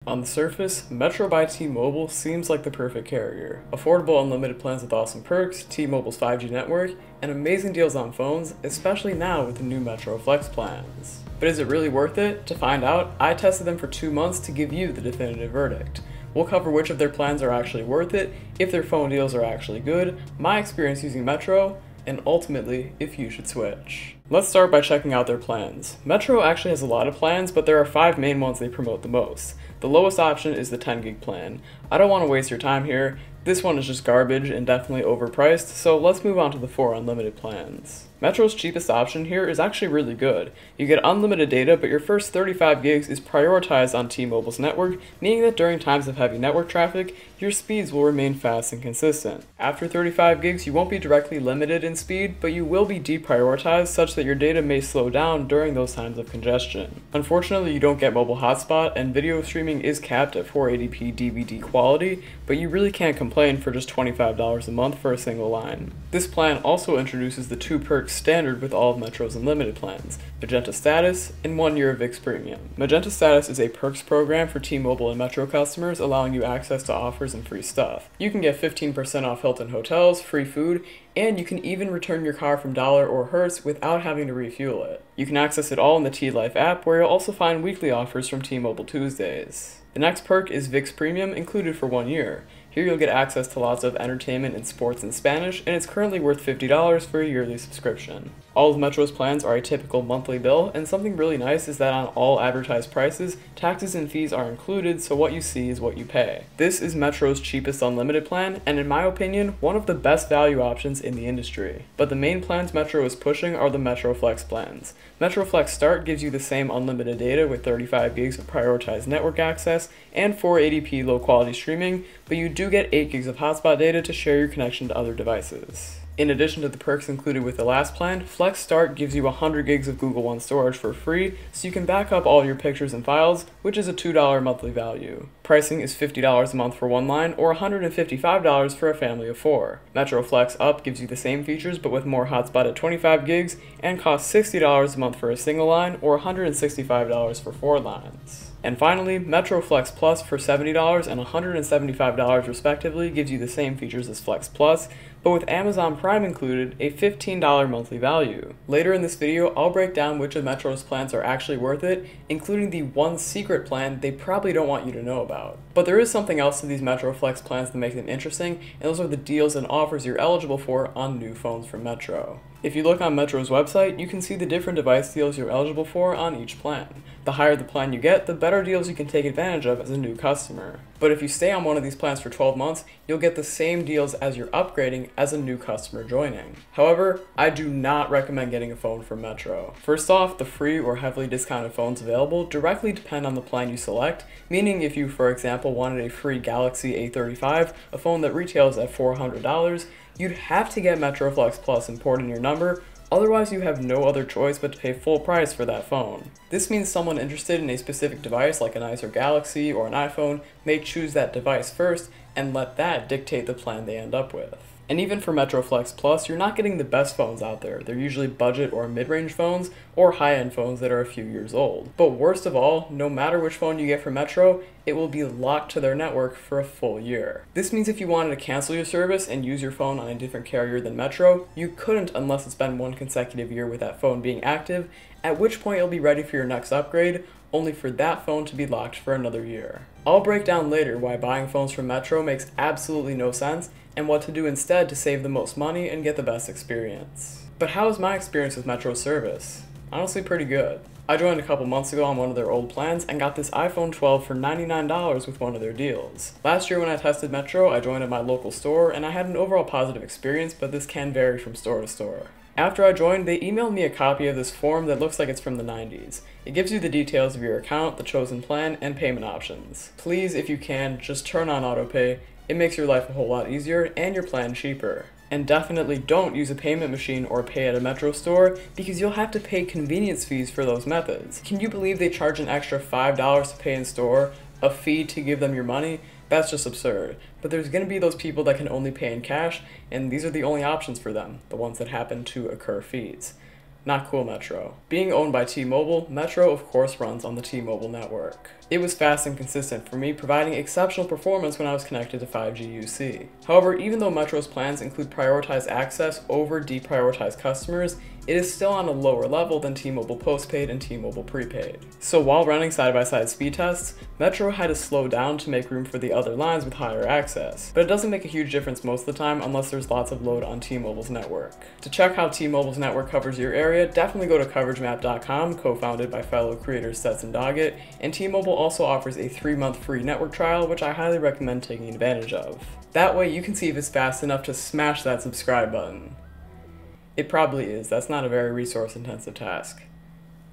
On the surface, Metro by T-Mobile seems like the perfect carrier. Affordable unlimited plans with awesome perks, T-Mobile's 5G network, and amazing deals on phones, especially now with the new Metro Flex plans. But is it really worth it? To find out, I tested them for 2 months to give you the definitive verdict. We'll cover which of their plans are actually worth it, if their phone deals are actually good, my experience using Metro, and ultimately, if you should switch. Let's start by checking out their plans. Metro actually has a lot of plans, but there are 5 main ones they promote the most. The lowest option is the 10 gig plan. I don't want to waste your time here. This one is just garbage and definitely overpriced, so let's move on to the 4 unlimited plans. Metro's cheapest option here is actually really good. You get unlimited data, but your first 35 gigs is prioritized on T-Mobile's network, meaning that during times of heavy network traffic, your speeds will remain fast and consistent. After 35 gigs, you won't be directly limited in speed, but you will be deprioritized such that your data may slow down during those times of congestion. Unfortunately, you don't get mobile hotspot, and video streaming is capped at 480p DVD quality, but you really can't complain for just $25 a month for a single line. This plan also introduces the 2 perks standard with all of Metro's unlimited plans, Magenta Status and 1 year of VIX Premium. Magenta Status is a perks program for T-Mobile and Metro customers, allowing you access to offers and free stuff. You can get 15% off Hilton hotels, free food, and you can even return your car from Dollar or Hertz without having to refuel it. You can access it all in the T-Life app, where you'll also find weekly offers from T-Mobile Tuesdays. The next perk is VIX Premium, included for 1 year. Here you'll get access to lots of entertainment and sports in Spanish, and it's currently worth $50 for a yearly subscription. All of Metro's plans are a typical monthly bill, and something really nice is that on all advertised prices, taxes and fees are included, so what you see is what you pay. This is Metro's cheapest unlimited plan, and in my opinion, one of the best value options in the industry. But the main plans Metro is pushing are the Metro Flex plans. Metro Flex Start gives you the same unlimited data with 35 gigs of prioritized network access and 480p low quality streaming, but you do get 8 gigs of hotspot data to share your connection to other devices. In addition to the perks included with the last plan, Flex Start gives you 100 gigs of Google One storage for free, so you can back up all your pictures and files, which is a $2 monthly value. Pricing is $50 a month for 1 line, or $155 for a family of 4. Metro Flex Up gives you the same features but with more hotspot at 25 gigs, and costs $60 a month for a single line, or $165 for 4 lines. And finally, Metro Flex Plus for $70 and $175 respectively gives you the same features as Flex Plus, but with Amazon Prime included, a $15 monthly value. Later in this video, I'll break down which of Metro's plans are actually worth it, including the one secret plan they probably don't want you to know about. But there is something else to these Metro Flex plans that make them interesting, and those are the deals and offers you're eligible for on new phones from Metro. If you look on Metro's website, you can see the different device deals you're eligible for on each plan. The higher the plan you get, the better deals you can take advantage of as a new customer. But if you stay on one of these plans for 12 months, you'll get the same deals as you're upgrading as a new customer joining. However, I do not recommend getting a phone from Metro. First off, the free or heavily discounted phones available directly depend on the plan you select, meaning if you, for example, wanted a free Galaxy A35, a phone that retails at $400, you'd have to get Metro Flex Plus imported in your number, otherwise you have no other choice but to pay full price for that phone. This means someone interested in a specific device like a nicer Galaxy or an iPhone may choose that device first and let that dictate the plan they end up with. And even for Metro Flex Plus, you're not getting the best phones out there. They're usually budget or mid-range phones or high-end phones that are a few years old. But worst of all, no matter which phone you get from Metro, it will be locked to their network for a full year. This means if you wanted to cancel your service and use your phone on a different carrier than Metro, you couldn't unless it's been 1 consecutive year with that phone being active, at which point you'll be ready for your next upgrade, only for that phone to be locked for another year. I'll break down later why buying phones from Metro makes absolutely no sense, and what to do instead to save the most money and get the best experience. But how was my experience with Metro's service? Honestly pretty good. I joined a couple months ago on one of their old plans and got this iPhone 12 for $99 with one of their deals. Last year when I tested Metro, I joined at my local store and I had an overall positive experience, but this can vary from store to store. After I joined, they emailed me a copy of this form that looks like it's from the 90s. It gives you the details of your account, the chosen plan, and payment options. Please, if you can, just turn on AutoPay. It makes your life a whole lot easier and your plan cheaper. And definitely don't use a payment machine or pay at a Metro store because you'll have to pay convenience fees for those methods. Can you believe they charge an extra $5 to pay in store, a fee to give them your money? That's just absurd. But there's going to be those people that can only pay in cash, and these are the only options for them, the ones that happen to incur fees. Not cool, Metro. Being owned by T-Mobile, Metro of course runs on the T-Mobile network. It was fast and consistent for me, providing exceptional performance when I was connected to 5G UC. However, even though Metro's plans include prioritized access over deprioritized customers, it is still on a lower level than T-Mobile postpaid and T-Mobile prepaid. So while running side-by-side speed tests, Metro had to slow down to make room for the other lines with higher access, but it doesn't make a huge difference most of the time unless there's lots of load on T-Mobile's network. To check how T-Mobile's network covers your area, definitely go to CoverageMap.com, co-founded by fellow creators Stetson Doggett, and T-Mobile also offers a 3-month free network trial, which I highly recommend taking advantage of. That way you can see if it's fast enough to smash that subscribe button. It probably is. That's not a very resource-intensive task,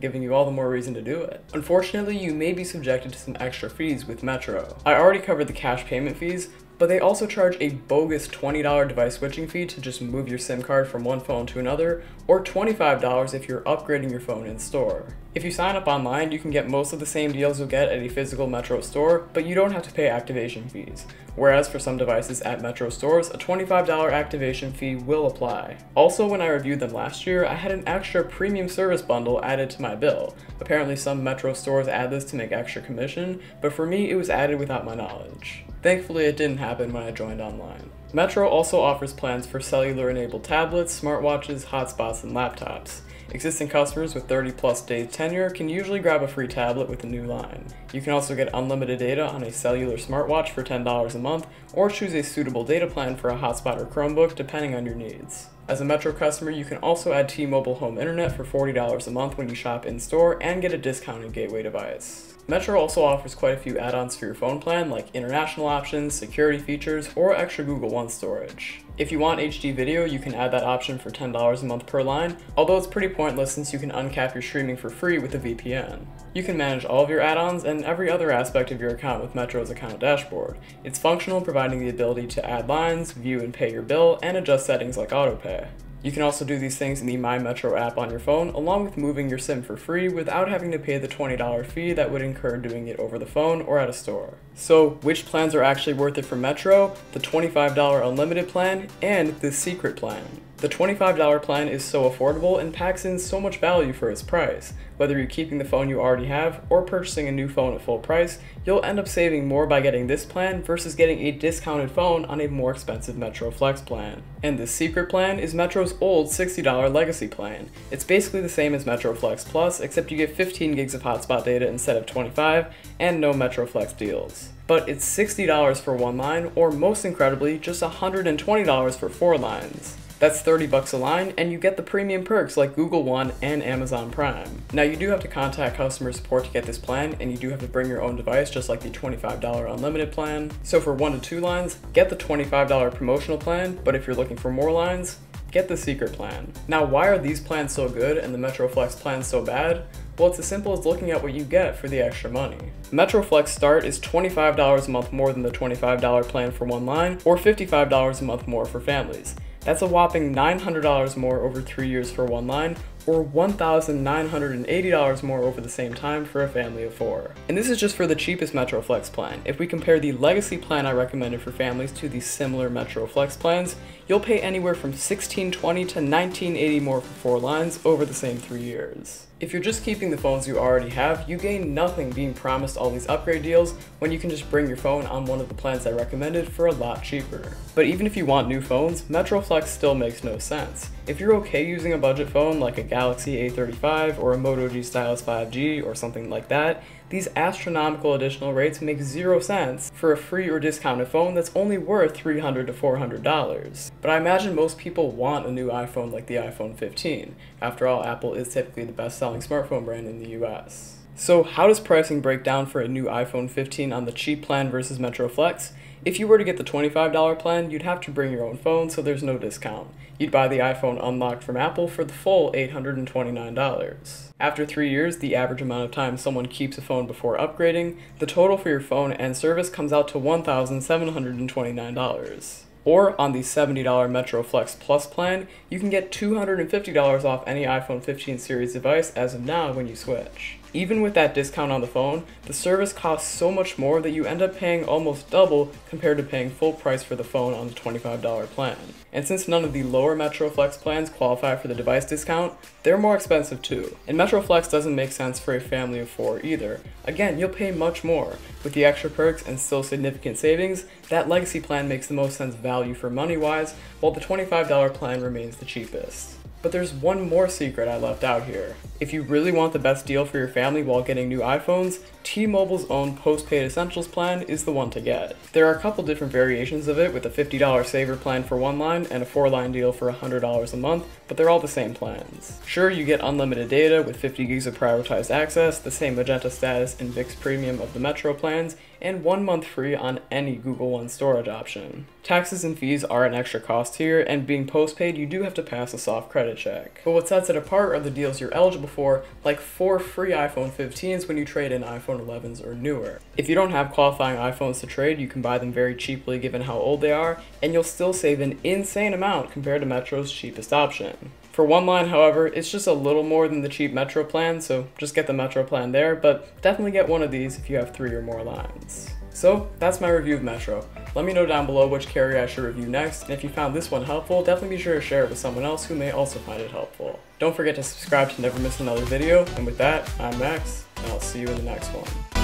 giving you all the more reason to do it. Unfortunately, you may be subjected to some extra fees with Metro. I already covered the cash payment fees, but they also charge a bogus $20 device switching fee to just move your SIM card from one phone to another, or $25 if you're upgrading your phone in store. If you sign up online, you can get most of the same deals you'll get at a physical Metro store, but you don't have to pay activation fees. Whereas for some devices at Metro stores, a $25 activation fee will apply. Also, when I reviewed them last year, I had an extra premium service bundle added to my bill. Apparently some Metro stores add this to make extra commission, but for me it was added without my knowledge. Thankfully it didn't happen when I joined online. Metro also offers plans for cellular-enabled tablets, smartwatches, hotspots, and laptops. Existing customers with 30+ days tenure can usually grab a free tablet with a new line. You can also get unlimited data on a cellular smartwatch for $10 a month, or choose a suitable data plan for a hotspot or Chromebook depending on your needs. As a Metro customer, you can also add T-Mobile home internet for $40 a month when you shop in-store and get a discounted gateway device. Metro also offers quite a few add-ons for your phone plan, like international options, security features, or extra Google One storage. If you want HD video, you can add that option for $10 a month per line, although it's pretty pointless since you can uncap your streaming for free with a VPN. You can manage all of your add-ons and every other aspect of your account with Metro's account dashboard. It's functional, providing the ability to add lines, view and pay your bill, and adjust settings like AutoPay. You can also do these things in the myMetro app on your phone, along with moving your SIM for free without having to pay the $20 fee that would incur doing it over the phone or at a store. So, which plans are actually worth it for Metro? The $25 unlimited plan and the secret plan. The $25 plan is so affordable and packs in so much value for its price. Whether you're keeping the phone you already have or purchasing a new phone at full price, you'll end up saving more by getting this plan versus getting a discounted phone on a more expensive Metro Flex plan. And the secret plan is Metro's old $60 legacy plan. It's basically the same as Metro Flex Plus, except you get 15 gigs of hotspot data instead of 25, and no Metro Flex deals. But it's $60 for one line, or most incredibly, just $120 for 4 lines. That's $30 a line, and you get the premium perks like Google One and Amazon Prime. Now you do have to contact customer support to get this plan, and you do have to bring your own device just like the $25 unlimited plan. So for 1 to 2 lines, get the $25 promotional plan, but if you're looking for more lines, get the secret plan. Now why are these plans so good and the Metro Flex plans so bad? Well, it's as simple as looking at what you get for the extra money. Metro Flex Start is $25 a month more than the $25 plan for one line, or $55 a month more for families. That's a whopping $900 more over 3 years for one line, or $1,980 more over the same time for a family of 4. And this is just for the cheapest Metro Flex plan. If we compare the legacy plan I recommended for families to the similar Metro Flex plans, you'll pay anywhere from $1,620 to $1,980 more for 4 lines over the same 3 years. If you're just keeping the phones you already have, you gain nothing being promised all these upgrade deals when you can just bring your phone on one of the plans I recommended for a lot cheaper. But even if you want new phones, Metro Flex still makes no sense. If you're okay using a budget phone like a Galaxy A35 or a Moto G Stylus 5G or something like that, these astronomical additional rates make 0 sense for a free or discounted phone that's only worth $300 to $400. But I imagine most people want a new iPhone like the iPhone 15. After all, Apple is typically the best-selling smartphone brand in the US. So how does pricing break down for a new iPhone 15 on the cheap plan versus Metro Flex? If you were to get the $25 plan, you'd have to bring your own phone, so there's no discount. You'd buy the iPhone unlocked from Apple for the full $829. After 3 years, the average amount of time someone keeps a phone before upgrading, the total for your phone and service comes out to $1,729. Or on the $70 Metro Flex Plus plan, you can get $250 off any iPhone 15 series device as of now when you switch. Even with that discount on the phone, the service costs so much more that you end up paying almost double compared to paying full price for the phone on the $25 plan. And since none of the lower Metro Flex plans qualify for the device discount, they're more expensive too. And Metro Flex doesn't make sense for a family of 4 either. Again, you'll pay much more. With the extra perks and still significant savings, that legacy plan makes the most sense value for money wise, while the $25 plan remains the cheapest. But there's one more secret I left out here. If you really want the best deal for your family while getting new iPhones, T-Mobile's own postpaid essentials plan is the one to get. There are a couple different variations of it, with a $50 saver plan for 1 line and a 4-line deal for $100 a month, but they're all the same plans. Sure, you get unlimited data with 50 gigs of prioritized access, the same Magenta status and VIX premium of the Metro plans, and 1 month free on any Google One storage option. Taxes and fees are an extra cost here, and being postpaid, you do have to pass a soft credit check. But what sets it apart are the deals you're eligible for, like 4 free iPhone 15s when you trade in iPhone 11s or newer. If you don't have qualifying iPhones to trade, you can buy them very cheaply given how old they are, and you'll still save an insane amount compared to Metro's cheapest option. For 1 line, however, it's just a little more than the cheap Metro plan, so just get the Metro plan there, but definitely get one of these if you have 3 or more lines. So that's my review of Metro. Let me know down below which carrier I should review next, and if you found this one helpful, definitely be sure to share it with someone else who may also find it helpful. Don't forget to subscribe to never miss another video, and with that, I'm Max, and I'll see you in the next one.